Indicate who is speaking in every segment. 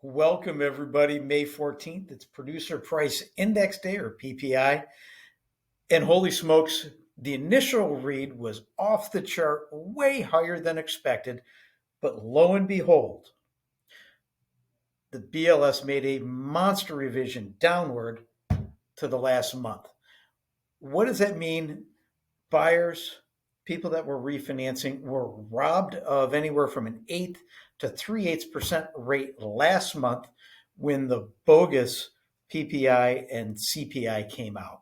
Speaker 1: Welcome, everybody. May 14th. It's Producer Price Index Day, or PPI. And holy smokes, the initial read was off the chart, way higher than expected. But lo and behold, the BLS made a monster revision downward to the last month. What does that mean? Buyers, people that were refinancing, were robbed of anywhere from an eighth to 3/8% rate last month when the bogus PPI and CPI came out.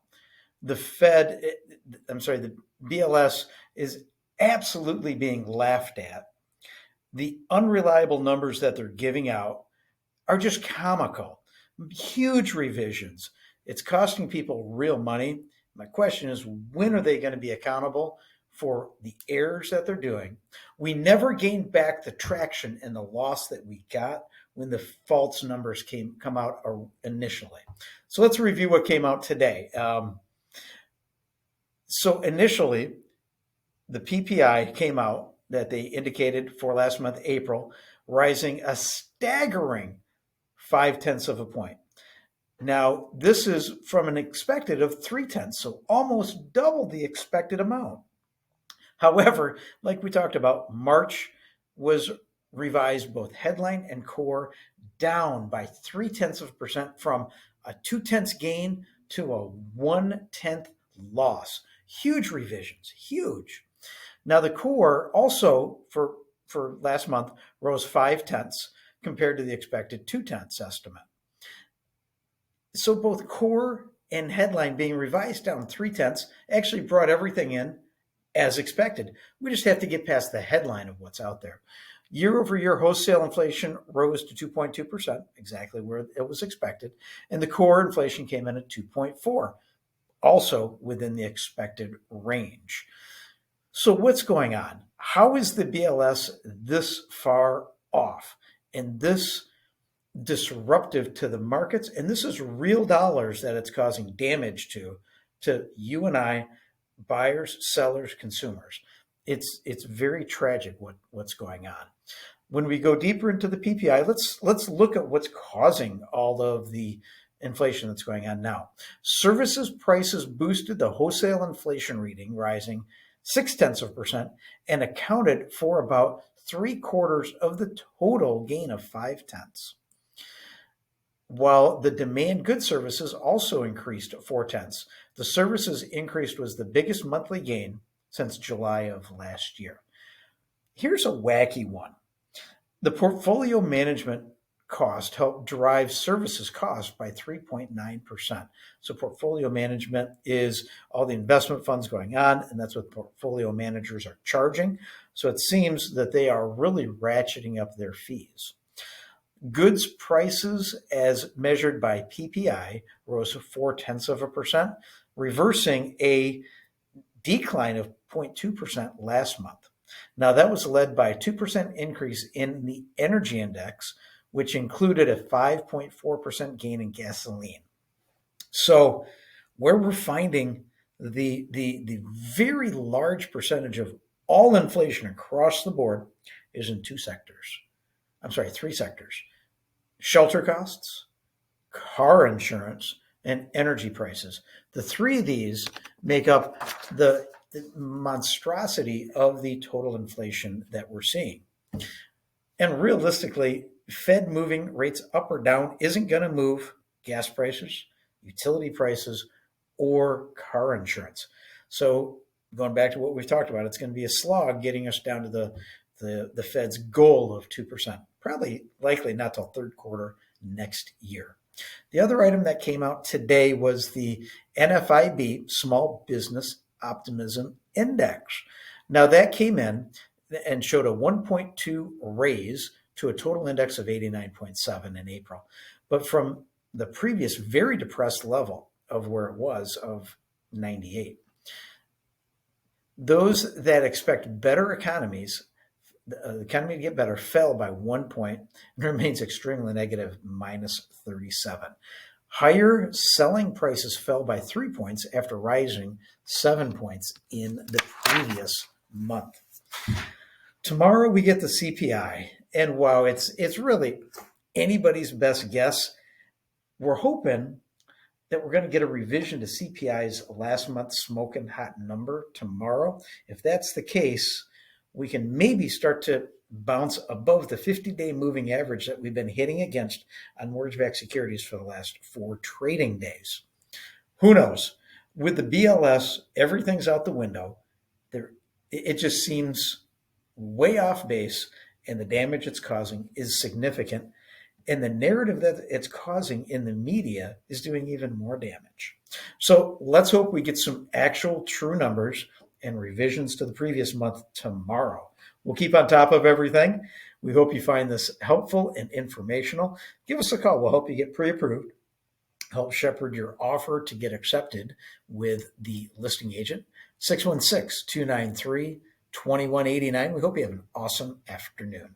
Speaker 1: The the BLS is absolutely being laughed at. The unreliable numbers that they're giving out are just comical. Huge revisions. It's costing people real money. My question is, when are they going to be accountable for the errors that they're doing? We never gained back the traction and the loss that we got when the false numbers come out initially. So let's review what came out today. So initially, the PPI came out that they indicated for last month, April, rising a staggering 0.5 of a point. Now, this is from an expected of 0.3, so almost double the expected amount. However, like we talked about, March was revised both headline and core down by 0.3% from a 0.2 gain to a 1/10 loss. Huge revisions, huge. Now, the core also for last month rose 0.5 compared to the expected 0.2 estimate. So both core and headline being revised down 0.3 actually brought everything in as expected. We just have to get past the headline of what's out there. Year over year, wholesale inflation rose to 2.2%, exactly where it was expected. And the core inflation came in at 2.4%, also within the expected range. So what's going on? How is the BLS this far off and this disruptive to the markets? And this is real dollars that it's causing damage to you and I, buyers, sellers, consumers. It's very tragic what's going on. When we go deeper into the PPI, let's look at what's causing all of the inflation that's going on now. Services prices boosted the wholesale inflation reading, rising 0.6% and accounted for about 3/4 of the total gain of 0.5. While the demand goods services also increased 0.4. The services increase was the biggest monthly gain since July of last year. Here's a wacky one. The portfolio management cost helped drive services cost by 3.9%. So portfolio management is all the investment funds going on, and that's what portfolio managers are charging. So it seems that they are really ratcheting up their fees. Goods prices, as measured by PPI, rose 0.4%, reversing a decline of 0.2% last month. Now, that was led by a 2% increase in the energy index, which included a 5.4% gain in gasoline. So where we're finding the very large percentage of all inflation across the board is in three sectors: shelter costs, car insurance, and energy prices. The three of these make up the monstrosity of the total inflation that we're seeing. And realistically, Fed moving rates up or down isn't going to move gas prices, utility prices, or car insurance. So going back to what we've talked about, it's going to be a slog getting us down to the Fed's goal of 2%, likely not till third quarter next year. The other item that came out today was the NFIB, Small Business Optimism Index. Now that came in and showed a 1.2 raise to a total index of 89.7 in April. But from the previous very depressed level of where it was of 98. Those that expect better economies, the economy to get better, fell by 1 point and remains extremely negative, -37. Higher selling prices fell by 3 points after rising 7 points in the previous month. Tomorrow we get the CPI, and wow, it's really anybody's best guess. We're hoping that we're going to get a revision to CPI's last month smoking hot number tomorrow. If that's the case, we can maybe start to bounce above the 50-day moving average that we've been hitting against on mortgage-backed securities for the last 4 trading days. Who knows? With the BLS, everything's out the window. It just seems way off base, and the damage it's causing is significant. And the narrative that it's causing in the media is doing even more damage. So let's hope we get some actual true numbers and revisions to the previous month tomorrow. We'll keep on top of everything. We hope you find this helpful and informational. Give us a call. We'll help you get pre-approved, help shepherd your offer to get accepted with the listing agent. 616-293-2189. We hope you have an awesome afternoon.